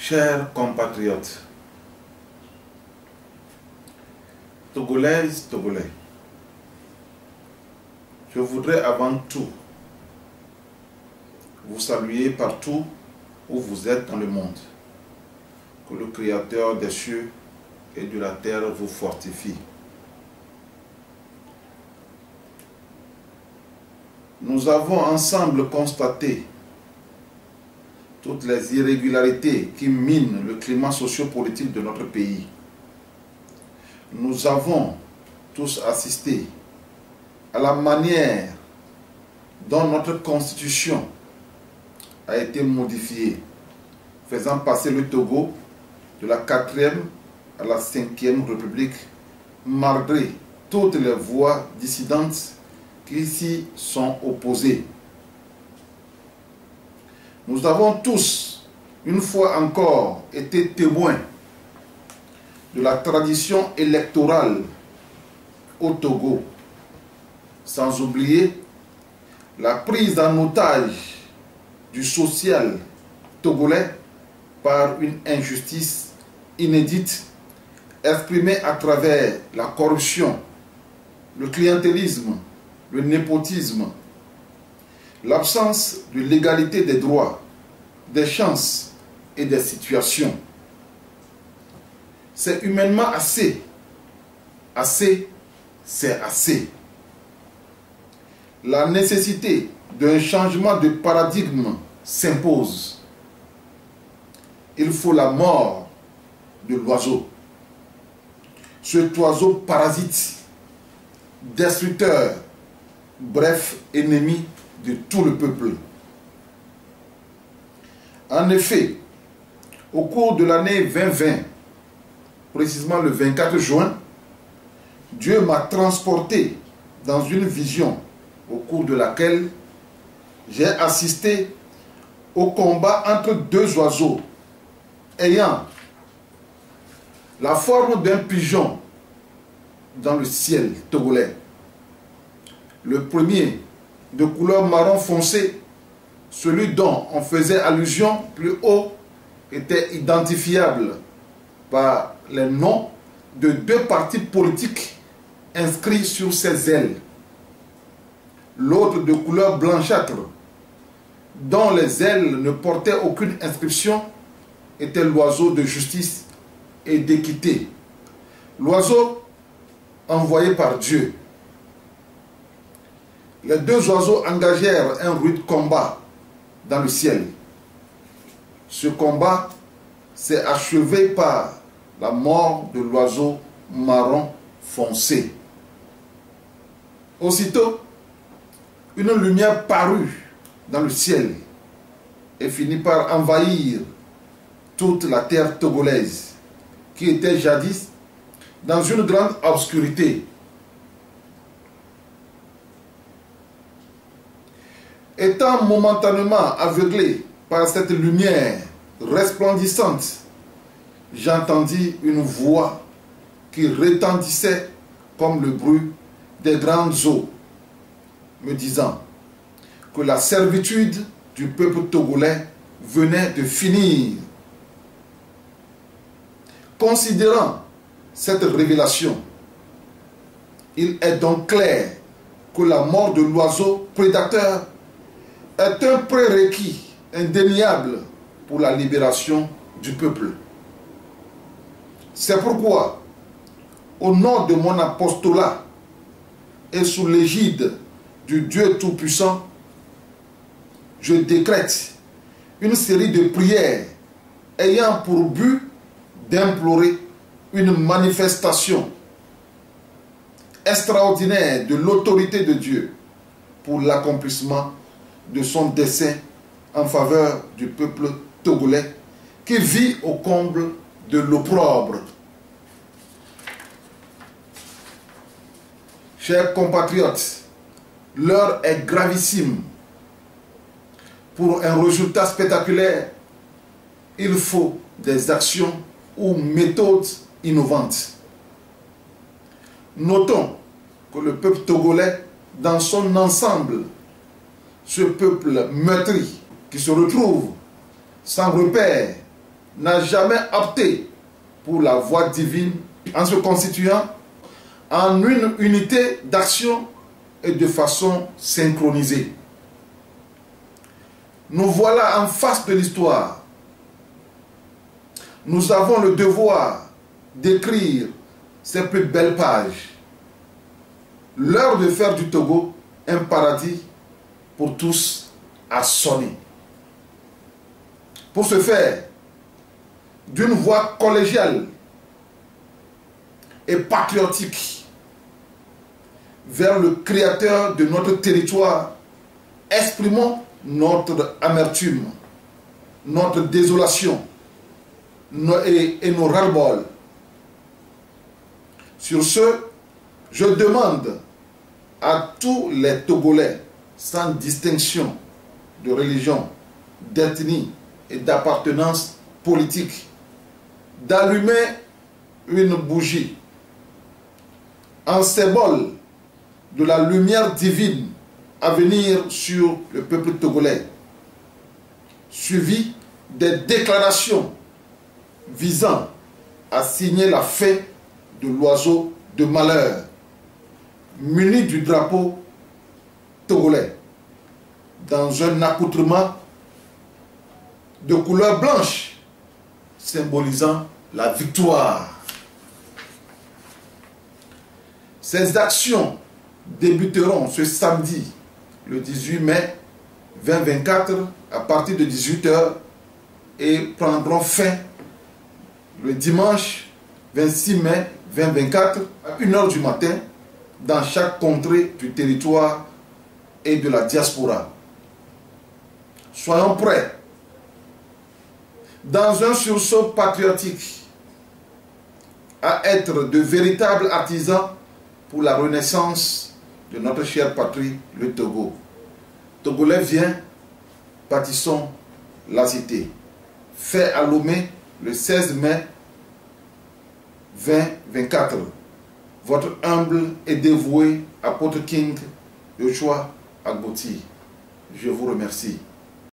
Chers compatriotes, Togolaises, Togolais, je voudrais avant tout vous saluer partout où vous êtes dans le monde. Que le Créateur des cieux et de la terre vous fortifie. Nous avons ensemble constaté toutes les irrégularités qui minent le climat sociopolitique de notre pays. Nous avons tous assisté à la manière dont notre constitution a été modifiée, faisant passer le Togo de la 4e à la 5e République, malgré toutes les voix dissidentes qui s'y sont opposées. Nous avons tous, une fois encore, été témoins de la tradition électorale au Togo, sans oublier la prise en otage du social togolais par une injustice inédite exprimée à travers la corruption, le clientélisme, le népotisme, l'absence de l'égalité des droits, des chances et des situations. C'est humainement assez. Assez, c'est assez. La nécessité d'un changement de paradigme s'impose. Il faut la mort de l'oiseau. Cet oiseau parasite, destructeur, bref, ennemi de tout le peuple. En effet, au cours de l'année 2020, précisément le 24 juin, Dieu m'a transporté dans une vision au cours de laquelle j'ai assisté au combat entre deux oiseaux ayant la forme d'un pigeon dans le ciel togolais. Le premier, de couleur marron foncé, celui dont on faisait allusion plus haut, était identifiable par les noms de deux partis politiques inscrits sur ses ailes. L'autre, de couleur blanchâtre, dont les ailes ne portaient aucune inscription, était l'oiseau de justice et d'équité. L'oiseau envoyé par Dieu. Les deux oiseaux engagèrent un rude combat dans le ciel. Ce combat s'est achevé par la mort de l'oiseau marron foncé. Aussitôt, une lumière parut dans le ciel et finit par envahir toute la terre togolaise, qui était jadis dans une grande obscurité. Étant momentanément aveuglé par cette lumière resplendissante, j'entendis une voix qui retentissait comme le bruit des grandes eaux, me disant que la servitude du peuple togolais venait de finir. Considérant cette révélation, il est donc clair que la mort de l'oiseau prédateur est un prérequis indéniable pour la libération du peuple. C'est pourquoi, au nom de mon apostolat et sous l'égide du Dieu Tout-Puissant, je décrète une série de prières ayant pour but d'implorer une manifestation extraordinaire de l'autorité de Dieu pour l'accomplissement de son dessein en faveur du peuple togolais qui vit au comble de l'opprobre. Chers compatriotes, l'heure est gravissime. Pour un résultat spectaculaire, il faut des actions ou méthodes innovantes. Notons que le peuple togolais, dans son ensemble, ce peuple meurtri qui se retrouve sans repère n'a jamais opté pour la voie divine en se constituant en une unité d'action et de façon synchronisée. Nous voilà en face de l'histoire. Nous avons le devoir d'écrire ses plus belles pages. L'heure de faire du Togo un paradis pour tous a sonné. Pour ce faire, d'une voix collégiale et patriotique vers le créateur de notre territoire, exprimons notre amertume, notre désolation et nos ras-le-bol. Sur ce, je demande à tous les Togolais, sans distinction de religion, d'ethnie et d'appartenance politique, d'allumer une bougie en symbole de la lumière divine à venir sur le peuple togolais, suivi des déclarations visant à signer la fin de l'oiseau de malheur, muni du drapeau togolais, dans un accoutrement de couleur blanche, symbolisant la victoire. Ces actions débuteront ce samedi, le 18 mai 2024, à partir de 18 h et prendront fin le dimanche 26 mai 2024 à 1 h du matin dans chaque contrée du territoire et de la diaspora. Soyons prêts dans un sursaut patriotique à être de véritables artisans pour la renaissance de notre chère patrie, le Togo. Togolais, viens, bâtissons la cité. Fait à Lomé le 16 mai 2024. Votre humble et dévoué apôtre King Yoshua Agboti. Je vous remercie.